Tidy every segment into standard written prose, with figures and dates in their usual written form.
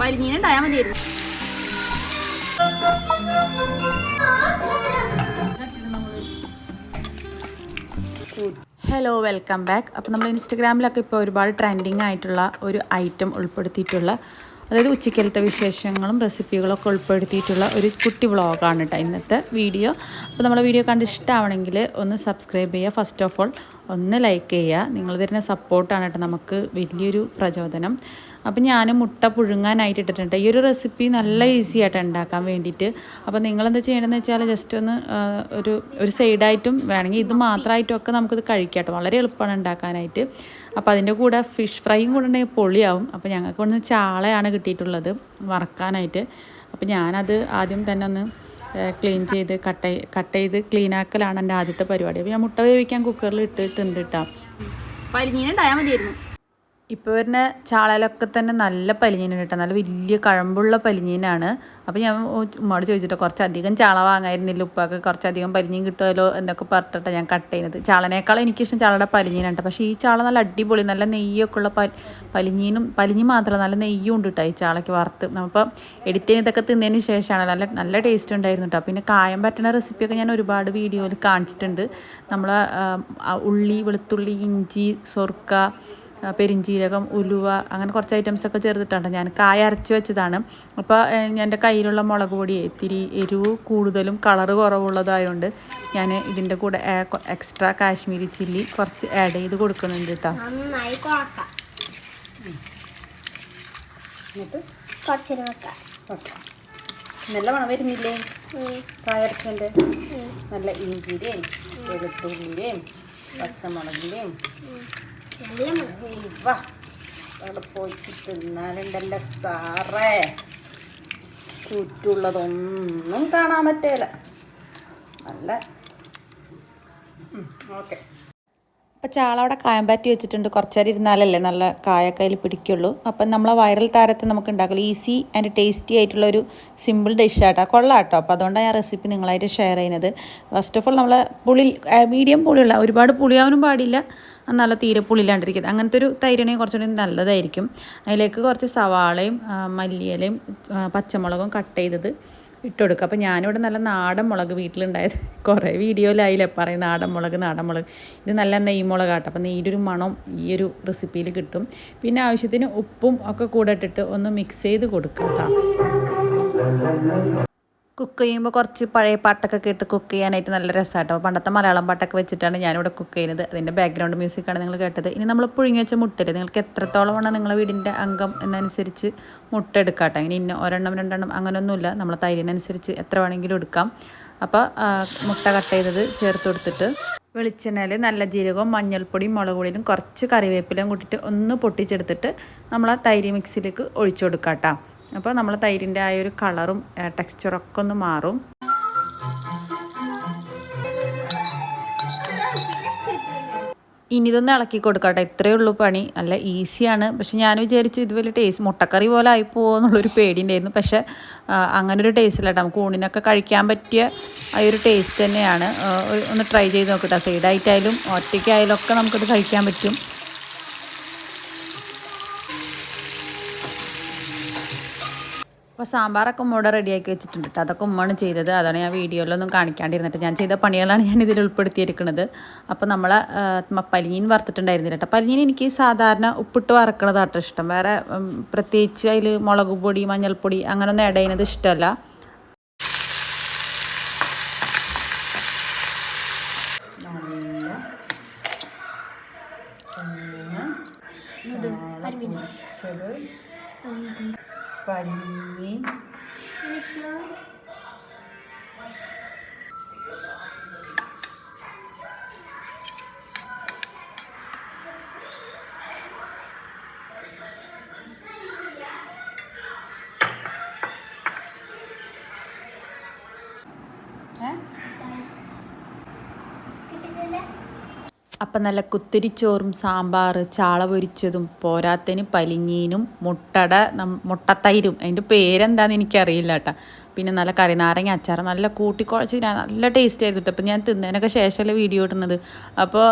പരിഞ്ഞീനുണ്ടായാൽ മതിയായിരുന്നു. Hello, welcome back. അപ്പോൾ നമ്മൾ ഇൻസ്റ്റഗ്രാമിലൊക്കെ ഇപ്പോൾ ഒരുപാട് ട്രെൻഡിങ് ആയിട്ടുള്ള ഒരു ഐറ്റം ഉൾപ്പെടുത്തിയിട്ടുള്ള, അതായത് ഉച്ചക്കലത്തെ വിശേഷങ്ങളും റെസിപ്പികളൊക്കെ ഉൾപ്പെടുത്തിയിട്ടുള്ള ഒരു കുട്ടി വ്ളോഗാണ് കേട്ടോ ഇന്നത്തെ വീഡിയോ. അപ്പോൾ നമ്മളെ വീഡിയോ കണ്ട് ഇഷ്ടമാവണമെങ്കിൽ ഒന്ന് സബ്സ്ക്രൈബ് ചെയ്യുക. ഫസ്റ്റ് ഓഫ് ഓൾ ഒന്ന് ലൈക്ക് ചെയ്യുക. നിങ്ങൾ തരുന്ന സപ്പോർട്ടാണ് കേട്ടോ നമുക്ക് വലിയൊരു പ്രചോദനം. അപ്പോൾ ഞാൻ മുട്ട പുഴുങ്ങാനായിട്ട് ഇട്ടിട്ടുണ്ട്. ഈ ഒരു റെസിപ്പി നല്ല ഈസി ആയിട്ട് ഉണ്ടാക്കാൻ വേണ്ടിയിട്ട്. അപ്പോൾ നിങ്ങളെന്താ ചെയ്യണമെന്ന് വെച്ചാൽ ജസ്റ്റ് ഒന്ന് ഒരു സൈഡായിട്ടും വേണമെങ്കിൽ ഇത് മാത്രമായിട്ടും ഒക്കെ നമുക്കിത് കഴിക്കാം കേട്ടോ. വളരെ എളുപ്പമാണ് ഉണ്ടാക്കാനായിട്ട്. അപ്പോൾ അതിൻ്റെ കൂടെ ഫിഷ് ഫ്രൈയും കൂടെ ഉണ്ടെങ്കിൽ പൊളിയാവും. അപ്പോൾ ഞങ്ങൾക്ക് ഒന്ന് ചാളയാണ് കിട്ടിയിട്ടുള്ളത് വറക്കാനായിട്ട്. അപ്പോൾ ഞാനത് ആദ്യം തന്നെ ഒന്ന് ക്ലീൻ ചെയ്ത് കട്ട് ചെയ്ത് ക്ലീനാക്കലാണ് എൻ്റെ ആദ്യത്തെ പരിപാടി. അപ്പോൾ ഞാൻ മുട്ട വേവിക്കാൻ കുക്കറിൽ ഇട്ടിട്ടുണ്ട് കേട്ടോ. പരിഞ്ഞീനുണ്ടായാൽ മതിയായിരുന്നു. ഇപ്പോൾ വരുന്ന ചാളയിലൊക്കെ തന്നെ നല്ല പലിഞ്ഞീനാണ് കേട്ടോ. നല്ല വലിയ കഴമ്പുള്ള പലിഞ്ഞീനാണ്. അപ്പോൾ ഞാൻ ഉമ്മയോട് ചോദിച്ചിട്ടോ കുറച്ചധികം ചാള വാങ്ങായിരുന്നില്ല, ഉപ്പൊക്കെ കുറച്ചധികം പലിഞ്ഞീൻ കിട്ടുമല്ലോ എന്നൊക്കെ പറഞ്ഞിട്ടാണ് ഞാൻ കട്ട് ചെയ്യുന്നത്. ചാളനേക്കാളും എനിക്കിഷ്ടം ചാളയുടെ പലിഞ്ഞീനുണ്ട്. പക്ഷേ ഈ ചാള നല്ല അടിപൊളി, നല്ല നെയ്യൊക്കെ ഉള്ള പലിഞ്ഞി മാത്രമല്ല നല്ല നെയ്യും ഉണ്ട് കേട്ടോ ഈ ചാളയ്ക്ക് വറുത്ത്. നമ്മളിപ്പോൾ എഡിറ്റ് ചെയ്യുന്നതൊക്കെ തിന്നതിന് ശേഷമാണ് നല്ല ടേസ്റ്റ് ഉണ്ടായിരുന്നു കേട്ടോ. പിന്നെ കായം പറ്റുന്ന റെസിപ്പിയൊക്കെ ഞാൻ ഒരുപാട് വീഡിയോയിൽ കാണിച്ചിട്ടുണ്ട്. നമ്മൾ ഉള്ളി, വെളുത്തുള്ളി, ഇഞ്ചി, സൊർക്ക, പെരിഞ്ചീരകം, ഉലുവ, അങ്ങനെ കുറച്ച് ഐറ്റംസൊക്കെ ചേർത്തിട്ടുണ്ട്. ഞാൻ കായ അരച്ച് വെച്ചതാണ്. അപ്പോൾ എൻ്റെ കയ്യിലുള്ള മുളക് പൊടി ഇത്തിരി എരിവ് കൂടുതലും കളറ് കുറവുള്ളതായതുകൊണ്ട് ഞാൻ ഇതിൻ്റെ കൂടെ എക്സ്ട്രാ കാശ്മീരി ചില്ലി കുറച്ച് ആഡ് ചെയ്ത് കൊടുക്കുന്നുണ്ട് കേട്ടോ. നല്ല മണം വരുന്നില്ലേ കായ അരച്ചതിൻ്റെ? നല്ല ഇഞ്ചിയുടെയും വെളുത്തുള്ളിൻ്റെയും പച്ചമുളകിൻ്റെയും അവിടെ പോയിട്ട് തിന്നാലുണ്ടല്ലോ സാറേ, ചുറ്റുള്ളതൊന്നും കാണാൻ പറ്റില്ല. നല്ല ഓക്കെ. അപ്പോൾ ചാള അവിടെ കായം പറ്റി വെച്ചിട്ടുണ്ട്. കുറച്ചേരം ഇരുന്നാലല്ലേ നല്ല കായൊക്കെ അതിൽ പിടിക്കുള്ളൂ. അപ്പം നമ്മളെ വൈറൽ താരത്തെ നമുക്ക് ഉണ്ടാക്കില്ല. ഈസി ആൻഡ് ടേസ്റ്റി ആയിട്ടുള്ളൊരു സിമ്പിൾ ഡിഷാട്ടോ, കൊള്ളാട്ടോ. അപ്പോൾ അതുകൊണ്ടാണ് ഞാൻ റെസിപ്പി നിങ്ങളായിട്ട് ഷെയർ ചെയ്യുന്നത്. ഫസ്റ്റ് ഓഫ് ഓൾ നമ്മൾ മീഡിയം പുളിയുള്ള, ഒരുപാട് പുളിയാവാനും പാടില്ല, നല്ല തീരെ പുളിയില്ലാണ്ടിരിക്കുന്നത് അങ്ങനത്തെ ഒരു തൈരാണെങ്കിൽ കുറച്ചുകൂടി നല്ലതായിരിക്കും. അതിലേക്ക് കുറച്ച് സവാളയും മല്ലിയിലയും പച്ചമുളകും കട്ട് ചെയ്തത് ഇട്ട് കൊടുക്കുക. അപ്പോൾ ഞാനിവിടെ നല്ല നാടൻ മുളക് വീട്ടിലുണ്ടായത്, കുറേ വീഡിയോയിലായില്ലേ പറയും നാടൻ മുളക്. ഇത് നല്ല നെയ്മുളകാട്ടോ. അപ്പോൾ നെയ്യൊരു മണം ഈ ഒരു റെസിപ്പിയിൽ കിട്ടും. പിന്നെ ആവശ്യത്തിന് ഉപ്പും ഒക്കെ കൂടെ ഇട്ടിട്ട് ഒന്ന് മിക്സ് ചെയ്ത് കൊടുക്കുക കേട്ടോ. കുക്ക് ചെയ്യുമ്പോൾ കുറച്ച് പഴയ പാട്ടൊക്കെ കേട്ട് കുക്ക് ചെയ്യാനായിട്ട് നല്ല രസമാട്ടോ. പണ്ടത്തെ മലയാളം പാട്ടൊക്കെ വെച്ചിട്ടാണ് ഞാനിവിടെ കുക്ക് ചെയ്യുന്നത്. അതിൻ്റെ ബാക്ക്ഗ്രൗണ്ട് മ്യൂസിക്കാണ് നിങ്ങൾ കേട്ടത്. ഇനി നമ്മൾ പുഴുങ്ങി വെച്ച മുട്ടയില്ലേ, നിങ്ങൾക്ക് എത്രത്തോളമാണ് നിങ്ങളുടെ വീടിൻ്റെ അംഗം എന്നനുസരിച്ച് മുട്ട എടുക്കാം കേട്ടോ. ഇനി ഒരെണ്ണം രണ്ടെണ്ണം അങ്ങനെയൊന്നുമില്ല, നമ്മൾ തൈരിനനുസരിച്ച് എത്ര വേണമെങ്കിലും എടുക്കാം. അപ്പോൾ മുട്ട കട്ട് ചെയ്തത് ചേർത്ത് കൊടുത്തിട്ട് വെളിച്ചെണ്ണയിൽ നല്ല ജീരകവും മഞ്ഞൾപ്പൊടിയും മുളക് പൊടിയും കുറച്ച് കറിവേപ്പിലയും കൂട്ടിയിട്ട് ഒന്ന് പൊട്ടിച്ചെടുത്തിട്ട് നമ്മൾ ആ തൈര് മിക്സിലേക്ക് ഒഴിച്ചു കൊടുക്കാം കേട്ടോ. അപ്പോൾ നമ്മൾ തൈരിൻ്റെ ആ ഒരു കളറും ടെക്സ്ചറൊക്കെ ഒന്ന് മാറും. ഇനി ഇതൊന്ന് ഇളക്കി കൊടുക്കട്ടെ. ഇത്രയേ ഉള്ളൂ പണി. നല്ല ഈസിയാണ്. പക്ഷെ ഞാൻ വിചാരിച്ചു ഇത് വലിയ ടേസ്റ്റ് മുട്ടക്കറി പോലെ ആയിപ്പോകുമോ എന്നുള്ളൊരു പേടിയുണ്ടായിരുന്നു. പക്ഷേ അങ്ങനൊരു ടേസ്റ്റില്ല കേട്ടോ. നമുക്ക് ഊണിനൊക്കെ കഴിക്കാൻ പറ്റിയ ആ ഒരു ടേസ്റ്റ് തന്നെയാണ്. ഒന്ന് ട്രൈ ചെയ്ത് നോക്കട്ടെ. സൈഡായിട്ടായാലും ഒറ്റയ്ക്കായാലും ഒക്കെ നമുക്കത് കഴിക്കാൻ പറ്റും. അപ്പോൾ സാമ്പാറൊക്കെ ഉമ്മയോടെ റെഡിയാക്കി വെച്ചിട്ടുണ്ട് കേട്ടോ. അതൊക്കെ ഉമ്മയാണ് ചെയ്തത്. അതാണ് ഞാൻ വീഡിയോയിലൊന്നും കാണിക്കാണ്ടിരുന്നിട്ട് ഞാൻ ചെയ്ത പണികളാണ് ഞാൻ ഇതിൽ ഉൾപ്പെടുത്തിയിരിക്കുന്നത്. അപ്പോൾ നമ്മൾ പലിഞ്ഞീൻ വറുത്തിട്ടുണ്ടായിരുന്നില്ല കേട്ടോ. പലിഞ്ഞീൻ എനിക്ക് സാധാരണ ഉപ്പിട്ട് വറക്കണതാട്ടോ ഇഷ്ടം. വേറെ പ്രത്യേകിച്ച് അതിൽ മുളക് പൊടി, മഞ്ഞൾപ്പൊടി അങ്ങനെയൊന്നും ആഡ് ചെയ്യുന്നത് ഇഷ്ടമല്ല. പരിഞ്ഞീൻ അപ്പം നല്ല കുത്തിരിച്ചോറും സാമ്പാർ, ചാള പൊരിച്ചതും പോരാത്തതിന് പലിഞ്ഞീനും മുട്ടത്തൈരും, അതിൻ്റെ പേരെന്താണെന്ന് എനിക്കറിയില്ല കേട്ടോ. പിന്നെ നല്ല കറിനാരങ്ങ അച്ചാർ നല്ല കൂട്ടിക്കുഴച്ച് നല്ല ടേസ്റ്റ് ആയിരുന്നു. അപ്പോൾ ഞാൻ തിന്നതിനൊക്കെ ശേഷമല്ലേ വീഡിയോ ഇടുന്നത്. അപ്പോൾ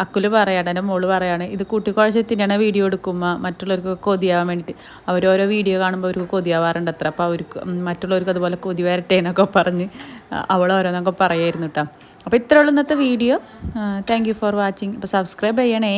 അക്കുല് പറയാണ്, എൻ്റെ മോള് പറയാണ്, ഇത് കൂട്ടിക്കുഴച്ച് തിന്നണ വീഡിയോ എടുക്കുമ്പോൾ മറ്റുള്ളവർക്ക് കൊതിയാവാൻ വേണ്ടിയിട്ട്. അവരോരോ വീഡിയോ കാണുമ്പോൾ അവർക്ക് കൊതിയാവാറുണ്ട് അത്ര. അപ്പോൾ അവർക്ക് മറ്റുള്ളവർക്ക് അതുപോലെ കൊതി വരട്ടെ എന്നൊക്കെ പറഞ്ഞ് അവൾ ഓരോന്നൊക്കെ പറയായിരുന്നു കേട്ടോ. അപ്പോൾ ഇത്രയുള്ള ഇന്നത്തെ video. Thank you for watching. അപ്പോൾ സബ്സ്ക്രൈബ് ചെയ്യണേ.